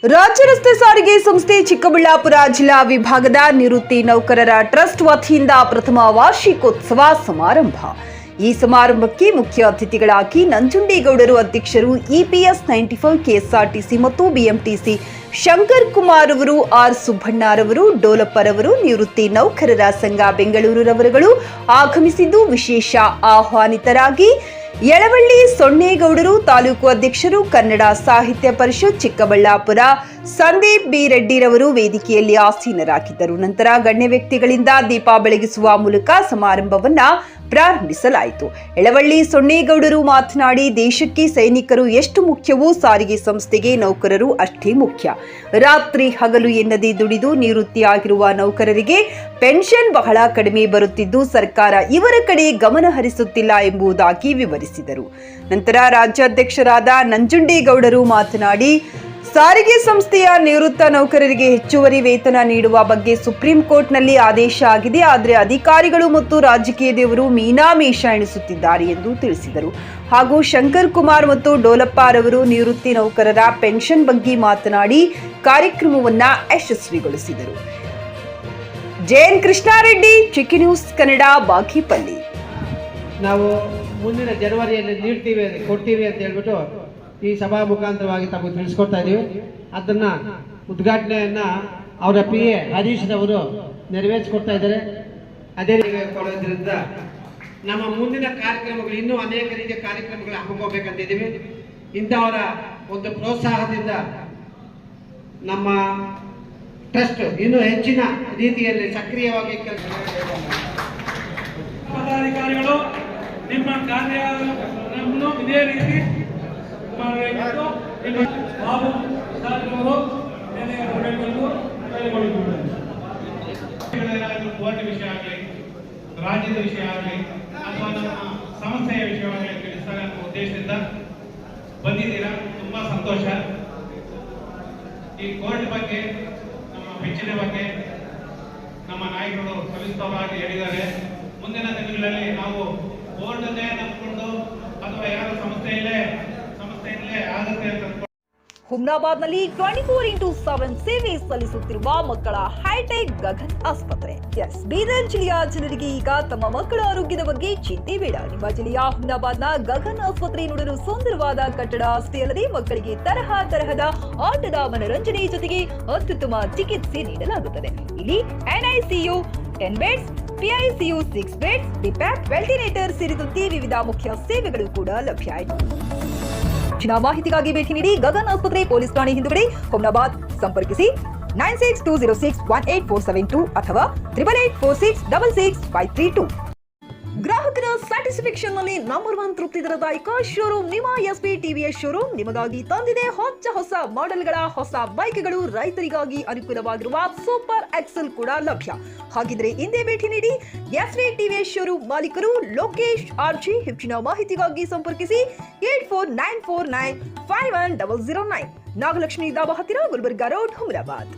ರಾಜ್ಯ ರಸ್ತೆ ಸಾರಿಗೆ ಸಂಸ್ಥೆ ಚಿಕ್ಕಬಳ್ಳಾಪುರ ಜಿಲ್ಲಾ ವಿಭಾಗದ ನಿವೃತ್ತಿ ನೌಕರರ ಟ್ರಸ್ಟ್ ವತಿಯಿಂದ ಪ್ರಥಮ ವಾರ್ಷಿಕೋತ್ಸವ ಸಮಾರಂಭ. ಈ ಸಮಾರಂಭಕ್ಕೆ ಮುಖ್ಯ ಅತಿಥಿಗಳಾಗಿ ನಂಜುಂಡೇಗೌಡರು ಅಧ್ಯಕ್ಷರು, ಇಪಿಎಸ್ 95 ಕೆಎಸ್ಆರ್ಟಿಸಿ ಮತ್ತು ಬಿಎಂಟಿಸಿ ಶಂಕರ್ ಕುಮಾರ್ ಅವರು, ಆರ್ ಸುಬ್ಬಣ್ಣರವರು, ಡೋಲಪ್ಪರವರು, ನಿವೃತ್ತಿ ನೌಕರರ ಸಂಘ ಬೆಂಗಳೂರವರುಗಳು ಆಗಮಿಸಿದ್ದು, ವಿಶೇಷ ಆಹ್ವಾನಿತರಾಗಿ ಯಳವಳ್ಳಿ ಸೊನ್ನೇಗೌಡರು, ತಾಲೂಕು ಅಧ್ಯಕ್ಷರು, ಕನ್ನಡ ಸಾಹಿತ್ಯ ಪರಿಷತ್ ಚಿಕ್ಕಬಳ್ಳಾಪುರ ಸಂದೀಪ್ ಬಿ ರೆಡ್ಡಿರವರು ವೇದಿಕೆಯಲ್ಲಿ ಆಸೀನರಾಗಿದ್ದರು. ನಂತರ ಗಣ್ಯ ವ್ಯಕ್ತಿಗಳಿಂದ ದೀಪ ಬೆಳಗಿಸುವ ಮೂಲಕ ಸಮಾರಂಭವನ್ನ ಪ್ರಾರಂಭಿಸಲಾಯಿತು. ಯಳವಳ್ಳಿ ಸೊನ್ನೇಗೌಡರು ಮಾತನಾಡಿ, ದೇಶಕ್ಕೆ ಸೈನಿಕರು ಎಷ್ಟು ಮುಖ್ಯವೋ ಸಾರಿಗೆ ಸಂಸ್ಥೆಗೆ ನೌಕರರು ಅಷ್ಟೇ ಮುಖ್ಯ. ರಾತ್ರಿ ಹಗಲು ಎನ್ನದೇ ದುಡಿದು ನಿವೃತ್ತಿಯಾಗಿರುವ ನೌಕರರಿಗೆ ಪೆನ್ಷನ್ ಬಹಳ ಕಡಿಮೆ ಬರುತ್ತಿದ್ದು, ಸರ್ಕಾರ ಇವರ ಕಡೆ ಗಮನ ಹರಿಸುತ್ತಿಲ್ಲ ಎಂಬುದಾಗಿ ವಿವರಿಸಿದರು. ನಂತರ ರಾಜ್ಯಾಧ್ಯಕ್ಷರಾದ ನಂಜುಂಡೇಗೌಡರು ಮಾತನಾಡಿ, ಸಾರಿಗೆ ಸಂಸ್ಥೆಯ ನಿವೃತ್ತ ನೌಕರರಿಗೆ ಹೆಚ್ಚುವರಿ ವೇತನ ನೀಡುವ ಬಗ್ಗೆ ಸುಪ್ರೀಂ ಕೋರ್ಟ್ನಲ್ಲಿ ಆದೇಶ ಆಗಿದೆ. ಆದರೆ ಅಧಿಕಾರಿಗಳು ಮತ್ತು ರಾಜಕೀಯದವರು ಮೀನಾಮೇಷ ಎಣಿಸುತ್ತಿದ್ದಾರೆ ಎಂದು ತಿಳಿಸಿದರು. ಹಾಗೂ ಶಂಕರ್ ಕುಮಾರ್ ಮತ್ತು ಡೋಲಪ್ಪರವರು ನಿವೃತ್ತಿ ನೌಕರರ ಪೆನ್ಷನ್ ಬಗ್ಗೆ ಮಾತನಾಡಿ ಕಾರ್ಯಕ್ರಮವನ್ನ ಯಶಸ್ವಿಗೊಳಿಸಿದರು. ಜೆಎನ್ ಕೃಷ್ಣಾರೆಡ್ಡಿ, ಚಿಕ್ಕಿ ನ್ಯೂಸ್ ಕನ್ನಡ, ಬಾಗೇಪಲ್ಲಿ. ನಾವು ಮುಂದಿನ ಜನವರಿಯಲ್ಲಿ ಕೊಡ್ತೀವಿ ಅಂತ ಹೇಳ್ಬಿಟ್ಟು ಈ ಸಭಾ ಮುಖಾಂತರವಾಗಿ ತಮಗೆ ತಿಳಿಸ್ಕೊಡ್ತಾ ಇದ್ದೀವಿ. ಅದನ್ನ ಉದ್ಘಾಟನೆಯನ್ನ ಅವರ PA ಹರೀಶ್ ರವರು ನೆರವೇರಿಸಿಕೊಡ್ತಾ ಇದ್ದಾರೆ. ಅದೇ ಕೊಡೋದ್ರಿಂದ ನಮ್ಮ ಮುಂದಿನ ಕಾರ್ಯಕ್ರಮಗಳು ಇನ್ನೂ ಅನೇಕ ರೀತಿಯ ಕಾರ್ಯಕ್ರಮಗಳು ಹಮ್ಮಿಕೋಬೇಕಂತ ಇದ್ದೀವಿ. ಇಂಥವರ ಒಂದು ಪ್ರೋತ್ಸಾಹದಿಂದ ನಮ್ಮ ಟ್ರಸ್ಟ್ ಇನ್ನೂ ಹೆಚ್ಚಿನ ರೀತಿಯಲ್ಲಿ ಸಕ್ರಿಯವಾಗಿ ಕೆಲಸ ಪದಾಧಿಕಾರಿಗಳು ನಿಮ್ಮ ಕಾರ್ಯವನ್ನು ಇದೇ ರೀತಿ ಮಾಡಬೇಕಿತ್ತು. ಬಾಬು ಸಾಧಕರು ಕೋರ್ಟ್ ವಿಷಯ ಆಗಲಿ, ರಾಜ್ಯದ ವಿಷಯ ಆಗಲಿ ಅಥವಾ ನಮ್ಮ ಸಂಸ್ಥೆಯ ವಿಷಯವಾಗಲಿ ತಿಳಿಸ್ತಾರೆ ಅನ್ನೋ ಉದ್ದೇಶದಿಂದ ಬಂದಿದ್ದೀರಾ. ತುಂಬಾ ಸಂತೋಷ. ಈ ಕೋರ್ಟ್ ಬಗ್ಗೆ, ನಮ್ಮ ಪಿಂಚಣಿ ಬಗ್ಗೆ ನಮ್ಮ ನಾಯಕರು ಸವಿಸ್ತರವಾಗಿ ಹೇಳಿದ್ದಾರೆ. ಮುಂದಿನ ದಿನಗಳಲ್ಲಿ ನಾವು ಕೋರ್ಟನ್ನೇ ನಂಬಿಕೊಂಡು ಅಥವಾ ಯಾರು ಸಂಸ್ಥೆಯಲ್ಲೇ ಆಗುತ್ತೆ ಅಂತ ಹುಮ್ನಾಬಾದ್ನಲ್ಲಿ 24x7 ಸೇವೆ ಸಲ್ಲಿಸುತ್ತಿರುವ ಮಕ್ಕಳ ಹೈಟೆಕ್ ಗಗನ್ ಆಸ್ಪತ್ರೆ. ಬೀದರ್ ಜಿಲ್ಲೆಯ ಜನರಿಗೆ ಈಗ ತಮ್ಮ ಮಕ್ಕಳ ಆರೋಗ್ಯದ ಬಗ್ಗೆ ಚಿಂತೆ ಬೇಡ. ನಿಮ್ಮ ಜಿಲ್ಲೆಯ ಹುಮ್ನಾಬಾದ್ನ ಗಗನ್ ಆಸ್ಪತ್ರೆ ನೋಡಲು ಸುಂದರವಾದ ಕಟ್ಟಡ ಅಷ್ಟೇ ಅಲ್ಲದೆ ಮಕ್ಕಳಿಗೆ ತರಹದ ಆಟದ ಮನರಂಜನೆ ಜೊತೆಗೆ ಅತ್ಯುತ್ತಮ ಚಿಕಿತ್ಸೆ ನೀಡಲಾಗುತ್ತದೆ. ಇಲ್ಲಿ NICU 10 beds, PICU 6 beds, BPAP, ventilator ಸೇರಿದಂತೆ ವಿವಿಧ ಮುಖ್ಯ ಸೇವೆಗಳು ಕೂಡ ಲಭ್ಯ ಇದೆ. ಹೆಚ್ಚಿನ ಮಾಹಿತಿಗಾಗಿ ಭೇಟಿ ನೀಡಿ ಗಗನ್ ಆಸ್ಪತ್ರೆ, ಪೊಲೀಸ್ ಠಾಣೆ ಹಿಂದುಗಡೆ, ಹುಮ್ನಾಬಾದ್. ಸಂಪರ್ಕಿಸಿ 9620618472 ಅಥವಾ 8884666532. ಗ್ರಾಹಕರ ಸ್ಯಾಟಿಸ್ಫ್ಯಾಕ್ಷನ್ ನಲ್ಲಿ ನಂಬರ್ 1 ತೃಪ್ತಿ ದರದಾಯಕ ಶೋರೂಮ್ ನಿಮ್ಮ SP TVS ಶೋರೂಮ್ ನಿಮಗಾಗಿ ತಂದಿದೆ ಹೊಸ ಮಾಡೆಲ್ಗಳ ಹೊಸ ಬೈಕ್ಗಳು. ರೈತರಿಗಾಗಿ ಅನುಕೂಲವಾಗಿರುವ ಸೂಪರ್ ಎಕ್ಸೆಲ್ ಕೂಡ ಲಭ್ಯ. ಹಾಗಿದ್ರೆ ಹಿಂದೆ ಭೇಟಿ ನೀಡಿ SP TVS ಶೋರೂಮ್ ಮಾಲೀಕರು ಲೋಕೇಶ್ RG. ಹೆಚ್ಚಿನ ಮಾಹಿತಿಗಾಗಿ ಸಂಪರ್ಕಿಸಿ 8494951009. ನಾಗಲಕ್ಷ್ಮಿ ದಾಬಾ ಹತ್ತಿರ, ಗುಲ್ಬರ್ಗಾ ರೋಡ್, ಹುಮ್ನಾಬಾದ್.